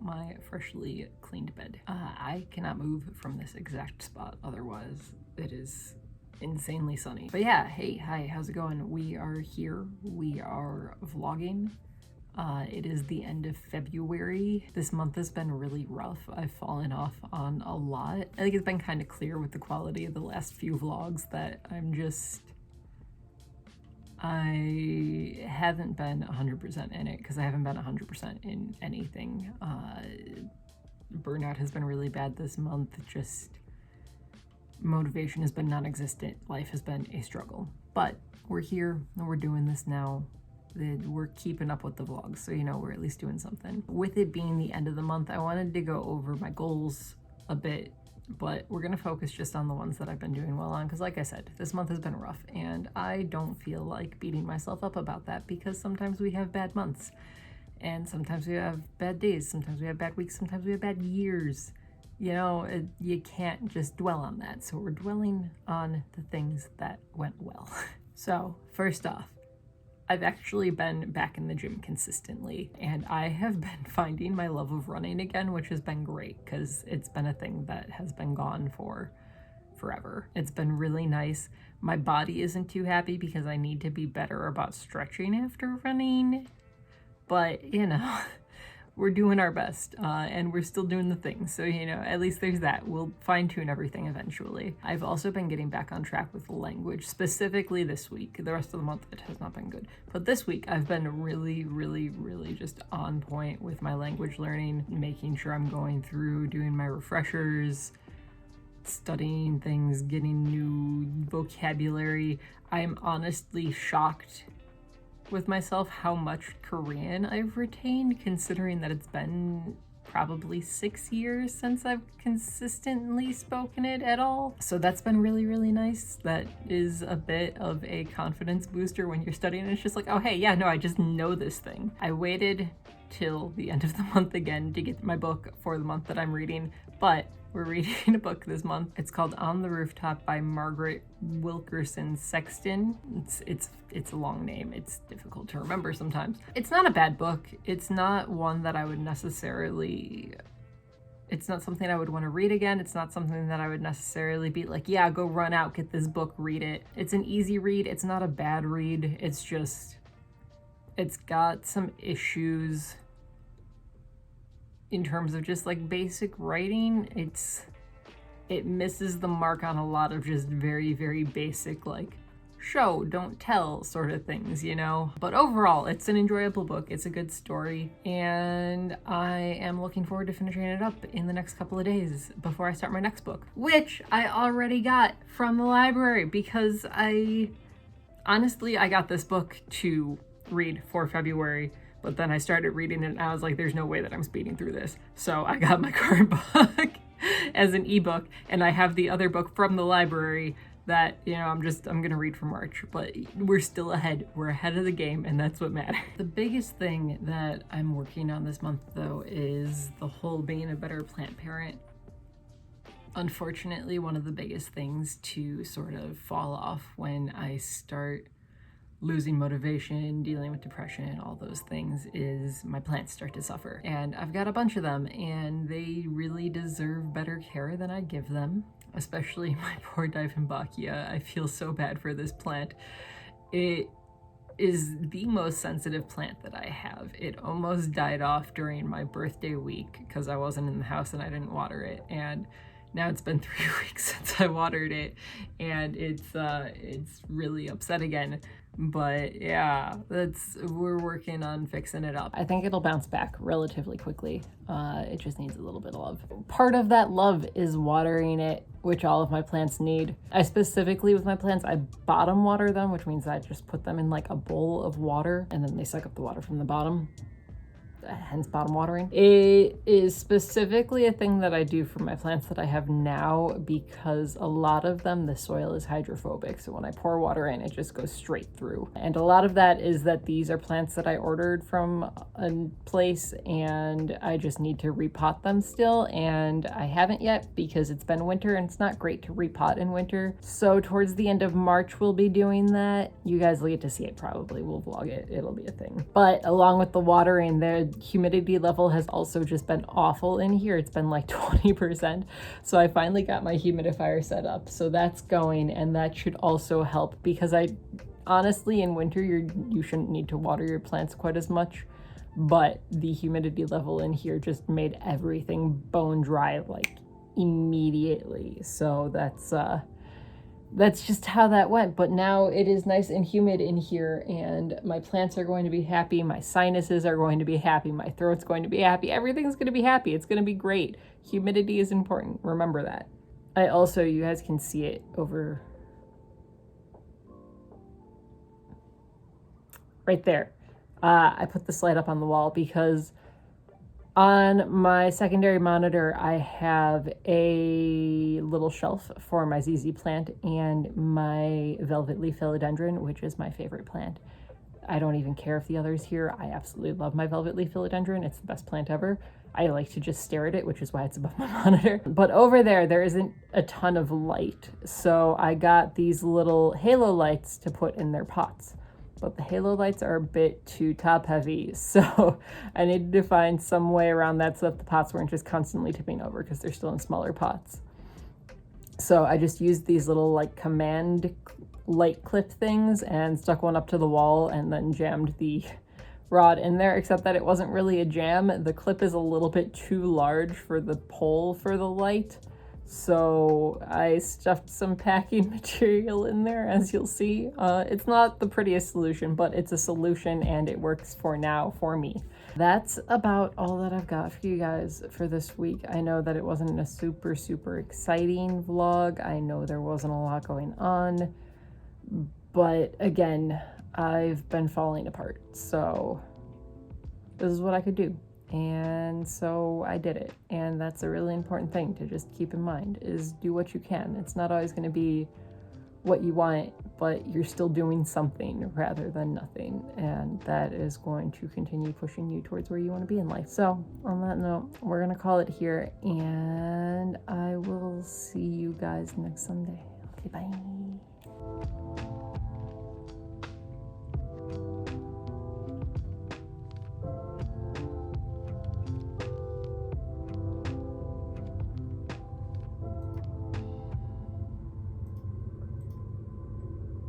my freshly cleaned bed. I cannot move from this exact spot, otherwise it is insanely sunny. But yeah, hey, hi, how's it going? We are here. We are vlogging. It is the end of February. This month has been really rough. I've fallen off on a lot. I think it's been kind of clear with the quality of the last few vlogs that I haven't been 100% in it because I haven't been 100% in anything. Burnout has been really bad this month. Just motivation has been non-existent. Life has been a struggle. But we're here and we're doing this now. We're keeping up with the vlogs, so you know we're at least doing something. With it being the end of the month, I wanted to go over my goals a bit, but we're gonna focus just on the ones that I've been doing well on, because like I said, this month has been rough, and I don't feel like beating myself up about that, because sometimes we have bad months, and sometimes we have bad days, sometimes we have bad weeks, sometimes we have bad years. You know, you can't just dwell on that, so we're dwelling on the things that went well. So, first off, I've actually been back in the gym consistently, and I have been finding my love of running again, which has been great because it's been a thing that has been gone for forever. It's been really nice. My body isn't too happy because I need to be better about stretching after running, but you know, we're doing our best, and we're still doing the thing. So, you know, at least there's that. We'll fine tune everything eventually. I've also been getting back on track with language, specifically this week. The rest of the month, it has not been good. But this week, I've been really just on point with my language learning, making sure I'm going through, doing my refreshers, studying things, getting new vocabulary. I'm honestly shocked with myself how much Korean I've retained, considering that it's been probably 6 years since I've consistently spoken it at all. So that's been really nice. That is a bit of a confidence booster when you're studying. It's just like, oh hey, yeah, no, I just know this thing. I waited till the end of the month again to get my book for the month that I'm reading, but we're reading a book this month. It's called On the Rooftop by Margaret Wilkerson Sexton. It's a long name. It's difficult to remember sometimes. It's not a bad book. It's not one that I would necessarily, it's not something I would want to read again. It's not something that I would necessarily be like, yeah, go run out, get this book, read it. It's an easy read. It's not a bad read. It's just, it's got some issues in terms of just like basic writing. It misses the mark on a lot of just very basic, like show, don't tell sort of things, you know? But overall, it's an enjoyable book. It's a good story, and I am looking forward to finishing it up in the next couple of days before I start my next book, which I already got from the library because I got this book to read for February, but then I started reading it and I was like, there's no way that I'm speeding through this. So I got my current book as an ebook, and I have the other book from the library that, you know, I'm gonna read for March, but we're still ahead. We're ahead of the game, and that's what matters. The biggest thing that I'm working on this month though is the whole being a better plant parent. Unfortunately, one of the biggest things to sort of fall off when I start losing motivation, dealing with depression, all those things, is my plants start to suffer. And I've got a bunch of them, and they really deserve better care than I give them, especially my poor Dieffenbachia. I feel so bad for this plant. It is the most sensitive plant that I have. It almost died off during my birthday week because I wasn't in the house and I didn't water it, and now it's been 3 weeks since I watered it, and it's really upset again. But yeah, we're working on fixing it up. I think it'll bounce back relatively quickly. It just needs a little bit of love. Part of that love is watering it, which all of my plants need. I specifically, with my plants, I bottom water them, which means I just put them in like a bowl of water and then they suck up the water from the bottom. Hence bottom watering. It is specifically a thing that I do for my plants that I have now because a lot of them, the soil is hydrophobic. So when I pour water in, it just goes straight through. And a lot of that is that these are plants that I ordered from a place and I just need to repot them still. And I haven't yet because it's been winter and it's not great to repot in winter. So towards the end of March, we'll be doing that. You guys will get to see it probably. We'll vlog it. It'll be a thing. But along with the watering, the humidity level has also just been awful in here. It's been like 20%. So I finally got my humidifier set up. So that's going, and that should also help, because honestly, in winter, you shouldn't need to water your plants quite as much, but the humidity level in here just made everything bone dry like immediately. So that's just how that went. But now it is nice and humid in here, and my plants are going to be happy, my sinuses are going to be happy, my throat's going to be happy, everything's going to be happy. It's going to be great. Humidity is important, remember that. I also, you guys can see it over right there. I put this light up on the wall because on my secondary monitor, I have a little shelf for my ZZ plant and my velvet leaf philodendron, which is my favorite plant. I don't even care if the other's here. I absolutely love my velvet leaf philodendron. It's the best plant ever. I like to just stare at it, which is why it's above my monitor. But over there isn't a ton of light. So I got these little halo lights to put in their pots. But the halo lights are a bit too top heavy, so I needed to find some way around that so that the pots weren't just constantly tipping over, because they're still in smaller pots. So I just used these little like command light clip things and stuck one up to the wall and then jammed the rod in there, except that it wasn't really a jam. The clip is a little bit too large for the pole for the light. So I stuffed some packing material in there, as you'll see. It's not the prettiest solution, but it's a solution and it works for now for me. That's about all that I've got for you guys for this week. I know that it wasn't a super exciting vlog. I know there wasn't a lot going on, but again, I've been falling apart. So this is what I could do. And so I did it. And that's a really important thing to just keep in mind, is do what you can. It's not always going to be what you want, but you're still doing something rather than nothing. And that is going to continue pushing you towards where you want to be in life. So on that note, we're going to call it here, and I will see you guys next Sunday. Okay, bye.